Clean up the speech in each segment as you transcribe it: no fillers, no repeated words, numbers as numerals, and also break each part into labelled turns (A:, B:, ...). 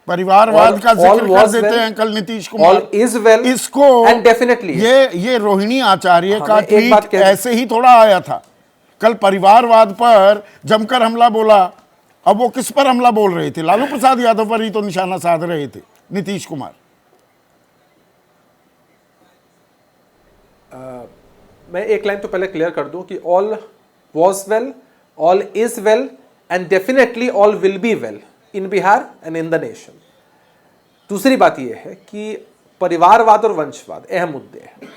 A: परिवारवाद का जिक्र कर देते हैं कल नीतीश कुमार, इसको
B: एंड डेफिनेटली
A: ये रोहिणी आचार्य का ट्वीट ऐसे ही थोड़ा आया था। कल परिवारवाद पर जमकर हमला बोला। अब वो किस पर हमला बोल रहे थे? लालू प्रसाद यादव पर ही तो निशाना साध रहे थे नीतीश कुमार।
B: मैं एक लाइन तो पहले क्लियर कर दूं कि all was well, all is well and definitely all will be well in Bihar and in the nation. दूसरी बात यह है कि परिवारवाद और वंशवाद अहम मुद्दे हैं।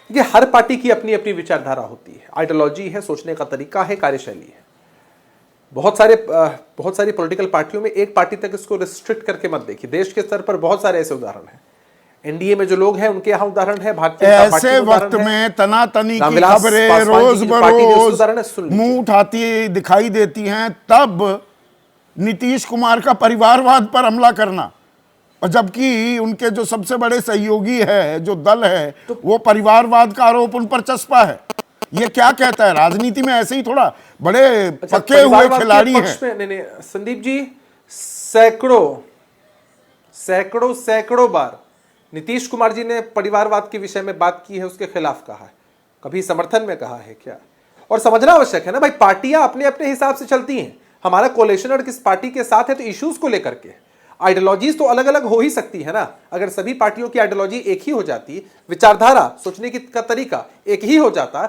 B: ये हर पार्टी की अपनी अपनी विचारधारा होती है, आइडियोलॉजी है, सोचने का तरीका है, कार्यशैली है। बहुत सारी पॉलिटिकल पार्टियों में एक पार्टी तक इसको रिस्ट्रिक्ट करके मत देखिए। देश के स्तर पर बहुत सारे ऐसे उदाहरण हैं। एनडीए में जो लोग हैं उनके यहाँ उदाहरण है,
A: ऐसे वक्त में तनातनी की खबरें रोज बरोज मुंह उठाती दिखाई देती हैं, तब नीतीश कुमार का परिवारवाद पर हमला करना, और जबकि उनके जो सबसे बड़े सहयोगी है, जो दल है, तो वो परिवारवाद का आरोप उन पर चस्पा है। ये क्या कहता है? राजनीति में ऐसे ही थोड़ा बड़े पक्के हुए खिलाड़ी हैं।
B: नहीं, संदीप जी, सैकड़ों बार नीतीश कुमार जी ने परिवारवाद के विषय में बात की है, उसके खिलाफ कहा है, कभी समर्थन में कहा है क्या? और समझना आवश्यक है ना भाई, पार्टियां अपने अपने हिसाब से चलती हैं। हमारा कोलेशन और किस पार्टी के साथ है तो इश्यूज को लेकर के, आइडियोलॉजीज तो अलग अलग हो ही सकती है ना। अगर सभी पार्टियों की आइडियोलॉजी एक ही हो जाती, विचारधारा, सोचने का तरीका एक ही हो जाता,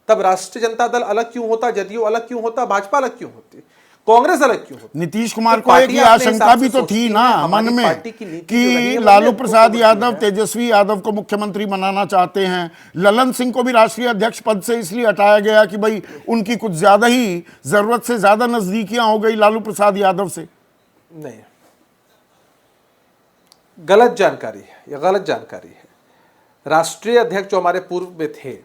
B: तब राष्ट्रीय जनता दल अलग क्यों होता, जदयू अलग क्यों होता, भाजपा अलग क्यों होती, कांग्रेस अलग क्यों होती?
A: नीतीश कुमार को एक आशंका भी तो थी ना मन में कि लालू प्रसाद यादव तेजस्वी यादव को मुख्यमंत्री बनाना चाहते हैं। ललन सिंह को भी राष्ट्रीय अध्यक्ष पद से इसलिए हटाया गया कि भाई उनकी कुछ ज्यादा ही जरूरत से ज्यादा नजदीकियां हो गई लालू प्रसाद यादव से।
B: नहीं, गलत जानकारी है, यह गलत जानकारी है। राष्ट्रीय अध्यक्ष जो हमारे पूर्व में थे,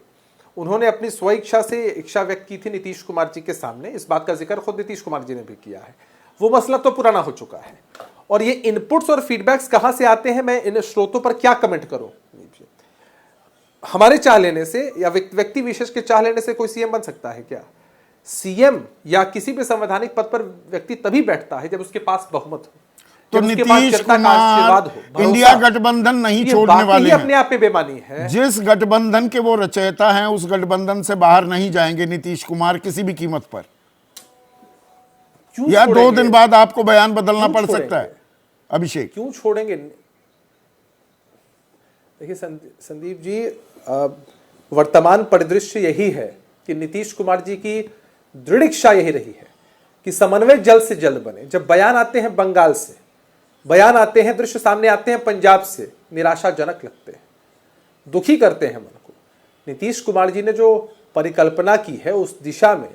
B: उन्होंने अपनी स्वेच्छा से इच्छा व्यक्त की थी नीतीश कुमार जी के सामने। इस बात का जिक्र खुद नीतीश कुमार जी ने भी किया है। वो मसला तो पुराना हो चुका है। और ये इनपुट्स और फीडबैक्स कहां से आते हैं, मैं इन स्रोतों पर क्या कमेंट करूं? हमारे चाह लेने से या व्यक्ति विशेष के चाह लेने से कोई सीएम बन सकता है क्या? सीएम या किसी भी संवैधानिक पद पर व्यक्ति तभी बैठता है जब उसके पास बहुमत हो,
A: तो नीतीश कुमार इंडिया गठबंधन नहीं छोड़ने वाले हैं।
B: अपने आप में बेमानी है।
A: जिस गठबंधन के वो रचयिता हैं, उस गठबंधन से बाहर नहीं जाएंगे नीतीश कुमार किसी भी कीमत पर। या 2 दिन बाद आपको बयान बदलना पड़ सकता है। अभिषेक,
B: क्यों छोड़ेंगे? देखिए संदीप जी, वर्तमान परिदृश्य यही है कि नीतीश कुमार जी की दृढ़ इच्छा यही रही है कि समन्वय जल्द से जल्द बने। जब बयान आते हैं बंगाल से, बयान आते हैं, दृश्य सामने आते हैं पंजाब से, निराशाजनक लगते हैं, दुखी करते हैं मन को। नीतीश कुमार जी ने जो परिकल्पना की है उस दिशा में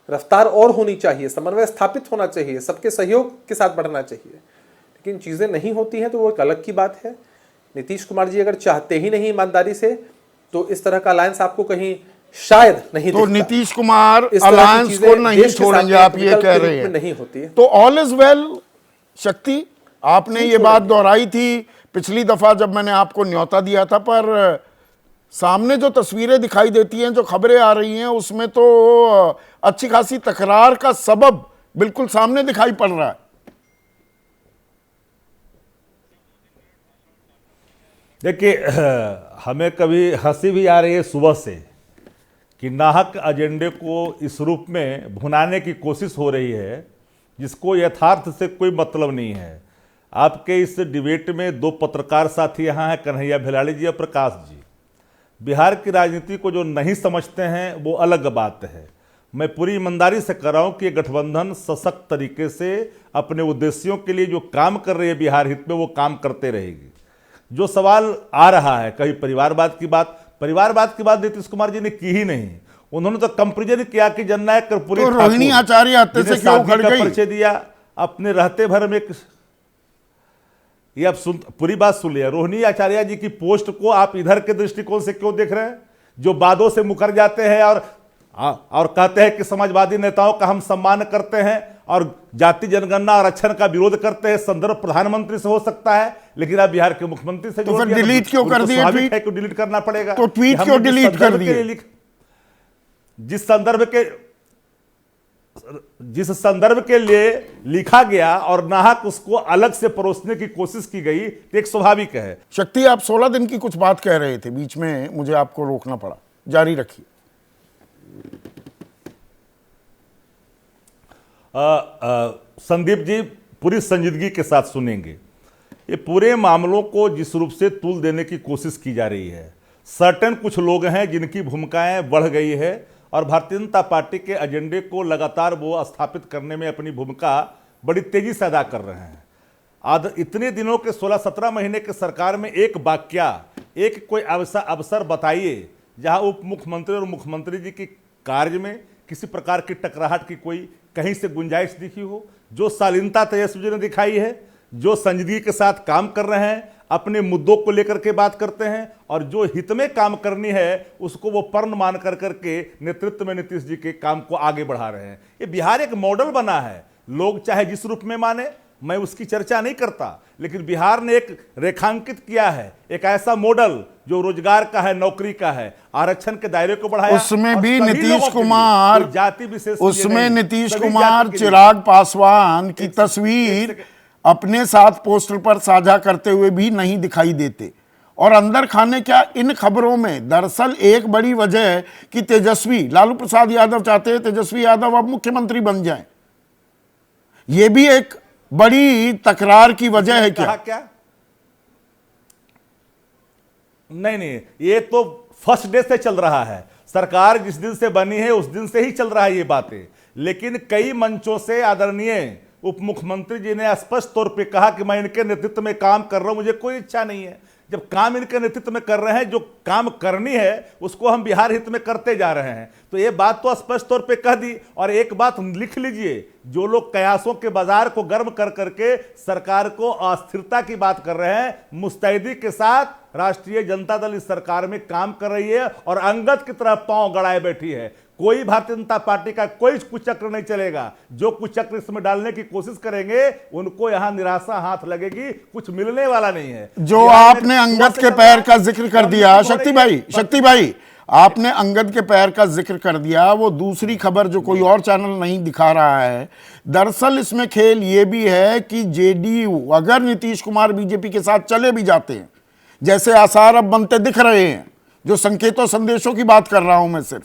B: रफ्तार और होनी चाहिए, समन्वय स्थापित होना चाहिए, सबके सहयोग के साथ बढ़ना चाहिए। लेकिन चीजें नहीं होती हैं तो वो एक अलग की बात है। नीतीश कुमार जी अगर चाहते ही नहीं ईमानदारी से, तो इस तरह का अलायंस आपको कहीं शायद नहीं
A: तो नीतीश कुमार अलायंस को नहीं छोड़ेंगे, आप ये कह रहे हैं?
B: नहीं होती है।
A: तो ऑल इज वेल। शक्ति, आपने ये बात दोहराई थी पिछली दफा जब मैंने आपको न्योता दिया था, पर सामने जो तस्वीरें दिखाई देती हैं, जो खबरें आ रही हैं, उसमें तो अच्छी खासी तकरार का सबब बिल्कुल सामने दिखाई पड़ रहा है।
C: देखिए, हमें कभी हंसी भी आ रही है सुबह से कि नाहक एजेंडे को इस रूप में भुनाने की कोशिश हो रही है जिसको यथार्थ से कोई मतलब नहीं है। आपके इस डिबेट में 2 पत्रकार साथी यहाँ हैं, कन्हैया भिलाड़ी जी और प्रकाश जी। बिहार की राजनीति को जो नहीं समझते हैं वो अलग बात है। मैं पूरी ईमानदारी से कर रहा हूँ कि गठबंधन सशक्त तरीके से अपने उद्देश्यों के लिए जो काम कर रही है बिहार हित में, वो काम करते रहेगी। जो सवाल आ रहा है, कहीं परिवारवाद की बात नीतीश कुमार जी ने की ही नहीं। उन्होंने तो कंपेरिजन किया कि जननायक कर्पूरी
A: रोहिणी आचार्य हत्या से क्यों उखड़ गई,
C: परिचय दिया अपने रहते भर में। ये आप पूरी बात सुन लिया। रोहिणी आचार्य जी की पोस्ट को आप इधर के दृष्टिकोण से क्यों देख रहे हैं, जो वादों से मुकर जाते हैं और कहते हैं कि समाजवादी नेताओं का हम सम्मान करते हैं और जाति जनगणना और आरक्षण का विरोध करते हैं। संदर्भ प्रधानमंत्री से हो सकता है, लेकिन आप बिहार के मुख्यमंत्री से
A: तो फिर डिलीट क्यों कर दिए? ट्वीट
C: क्यों डिलीट करना पड़ेगा?
A: तो ट्वीट क्यों डिलीट कर दिए?
C: जिस संदर्भ के जिस संदर्भ के लिए लिखा गया और नाहक उसको अलग से परोसने की कोशिश की गई, तो एक स्वाभाविक है।
A: शक्ति, आप 16 दिन की कुछ बात कह रहे थे, बीच में मुझे आपको रोकना पड़ा, जारी रखिए।
C: संदीप जी पूरी संजीदगी के साथ सुनेंगे। ये पूरे मामलों को जिस रूप से तूल देने की कोशिश की जा रही है, सर्टेन कुछ लोग हैं जिनकी भूमिकाएं बढ़ गई है और भारतीय जनता पार्टी के एजेंडे को लगातार वो स्थापित करने में अपनी भूमिका बड़ी तेजी से अदा कर रहे हैं। आज इतने दिनों के 16-17 महीने के सरकार में एक वाक्या, एक कोई अवसर बताइए जहां उप मुख्यमंत्री और मुख्यमंत्री जी के कार्य में किसी प्रकार की टकराहट की कोई कहीं से गुंजाइश दिखी हो। जो शालीनता तेजस्वी जी ने दिखाई है, जो संजीदगी के साथ काम कर रहे हैं, अपने मुद्दों को लेकर के बात करते हैं और जो हित में काम करनी है उसको वो पर्ण मान कर करके नेतृत्व में नीतीश जी के काम को आगे बढ़ा रहे हैं। ये बिहार एक मॉडल बना है, लोग चाहे जिस रूप में माने, मैं उसकी चर्चा नहीं करता, लेकिन बिहार ने एक रेखांकित किया है एक ऐसा मॉडल जो रोजगार का है, नौकरी का है, आरक्षण के दायरे को बढ़ाया।
A: उसमें भी नीतीश कुमार,
C: जाति विशेष,
A: उसमें नीतीश कुमार चिराग पासवान की तस्वीर अपने साथ पोस्टर पर साझा करते हुए भी नहीं दिखाई देते। और अंदर खाने क्या इन खबरों में दरअसल एक बड़ी वजह है कि तेजस्वी, लालू प्रसाद यादव चाहते हैं तेजस्वी यादव अब मुख्यमंत्री बन जाएं। यह भी एक बड़ी तकरार की वजह है। क्या
C: नहीं, ये तो फर्स्ट डे से चल रहा है। सरकार जिस दिन से बनी है उस दिन से ही चल रहा है ये बातें। लेकिन कई मंचों से आदरणीय उप मुख्यमंत्री जी ने स्पष्ट तौर पे कहा कि मैं इनके नेतृत्व में काम कर रहा हूं, मुझे कोई इच्छा नहीं है। जब काम इनके नेतृत्व में कर रहे हैं, जो काम करनी है उसको हम बिहार हित में करते जा रहे हैं, तो ये बात तो स्पष्ट तौर पे कह दी। और एक बात लिख लीजिए, जो लोग कयासों के बाजार को गर्म कर करके सरकार को अस्थिरता की बात कर रहे हैं, मुस्तैदी के साथ राष्ट्रीय जनता दल इस सरकार में काम कर रही है और अंगद की तरह पांव गड़ाए बैठी है। कोई भारतीय जनता पार्टी का कोई कुचक्र नहीं चलेगा। जो कुचक्र इसमें डालने की कोशिश करेंगे उनको यहां निराशा हाथ लगेगी, कुछ मिलने वाला नहीं है।
A: जो आपने अंगद के पैर का जिक्र कर दिया, शक्ति भाई आपने अंगद के पैर का जिक्र कर दिया, वो दूसरी खबर जो कोई और चैनल नहीं दिखा रहा है। दरअसल इसमें खेल ये भी है कि जेडीयू अगर नीतीश कुमार बीजेपी के साथ चले भी जाते हैं, जैसे आसार अब बनते दिख रहे हैं, जो संकेतों संदेशों की बात कर रहा हूं मैं सिर्फ,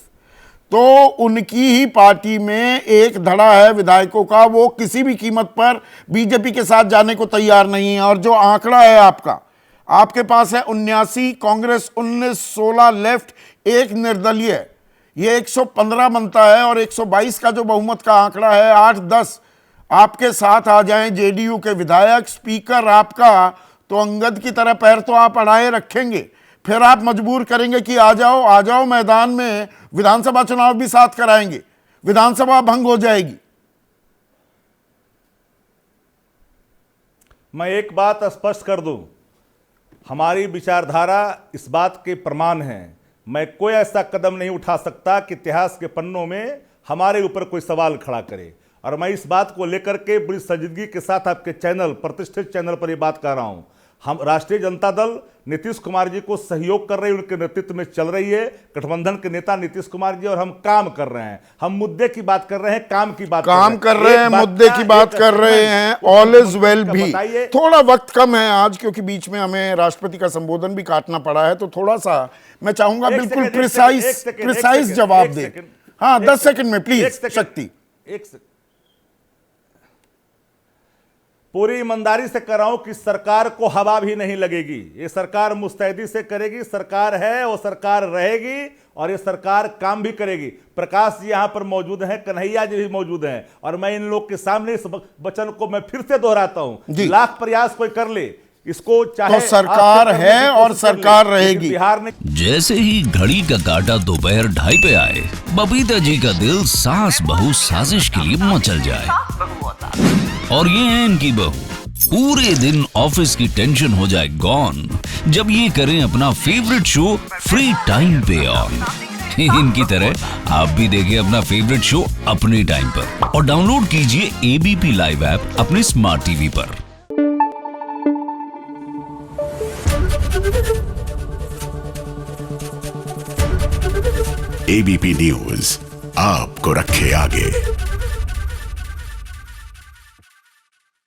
A: तो उनकी ही पार्टी में एक धड़ा है विधायकों का, वो किसी भी कीमत पर बीजेपी के साथ जाने को तैयार नहीं है। और जो आंकड़ा है आपके पास है 79 कांग्रेस, 19, 16 लेफ्ट, एक निर्दलीय, ये 115 बनता है। और 122 का जो बहुमत का आंकड़ा है, 8-10 आपके साथ आ जाएं जेडीयू के विधायक, स्पीकर आपका, तो अंगद की तरह पैर तो आप अड़ाए रखेंगे। फिर आप मजबूर करेंगे कि आ जाओ मैदान में, विधानसभा चुनाव भी साथ कराएंगे, विधानसभा भंग हो जाएगी।
C: मैं एक बात स्पष्ट कर दूं, हमारी विचारधारा इस बात के प्रमाण है। मैं कोई ऐसा कदम नहीं उठा सकता कि इतिहास के पन्नों में हमारे ऊपर कोई सवाल खड़ा करे। और मैं इस बात को लेकर के बड़ी संजीदगी के साथ आपके चैनल, प्रतिष्ठित चैनल पर यह बात कर रहा हूं। हम राष्ट्रीय जनता दल नीतीश कुमार जी को सहयोग कर रही है, उनके नेतृत्व में चल रही है। गठबंधन के नेता नीतीश कुमार जी और हम काम कर रहे हैं। हम मुद्दे की बात कर रहे हैं, काम की बात
A: कर रहे हैं, मुद्दे की बात कर रहे हैं। ऑल इज वेल भी। थोड़ा वक्त कम है आज, क्योंकि बीच में हमें राष्ट्रपति का संबोधन भी काटना पड़ा है, तो थोड़ा सा मैं चाहूंगा बिल्कुल प्रिसाइज जवाब दे। हाँ, 10 सेकंड में प्लीज शक्ति।
C: पूरी ईमानदारी से कर रहा हूं कि सरकार को हवा भी नहीं लगेगी। ये सरकार मुस्तैदी से करेगी, सरकार है वो सरकार रहेगी और ये सरकार काम भी करेगी। प्रकाश जी यहां पर मौजूद हैं, कन्हैया जी भी मौजूद हैं, और मैं इन लोग के सामने इस वचन को मैं फिर से दोहराता हूं। लाख प्रयास कोई कर ले, इसको चाहे
A: तो सरकार है और सरकार रहेगी।
C: बिहार ने
D: जैसे ही घड़ी का काटा दोपहर 2:30 पे आए, बबीता जी का दिल सास बहू साजिश के लिए मचल जाए। और ये है इनकी बहू, पूरे दिन ऑफिस की टेंशन हो जाए गॉन जब ये करें अपना फेवरेट शो फ्री टाइम पे ऑन। इनकी तरह आप भी देखिए अपना फेवरेट शो अपने टाइम पर और डाउनलोड कीजिए एबीपी लाइव ऐप अपने स्मार्ट टीवी पर।
E: एबीपी न्यूज आपको रखे आगे।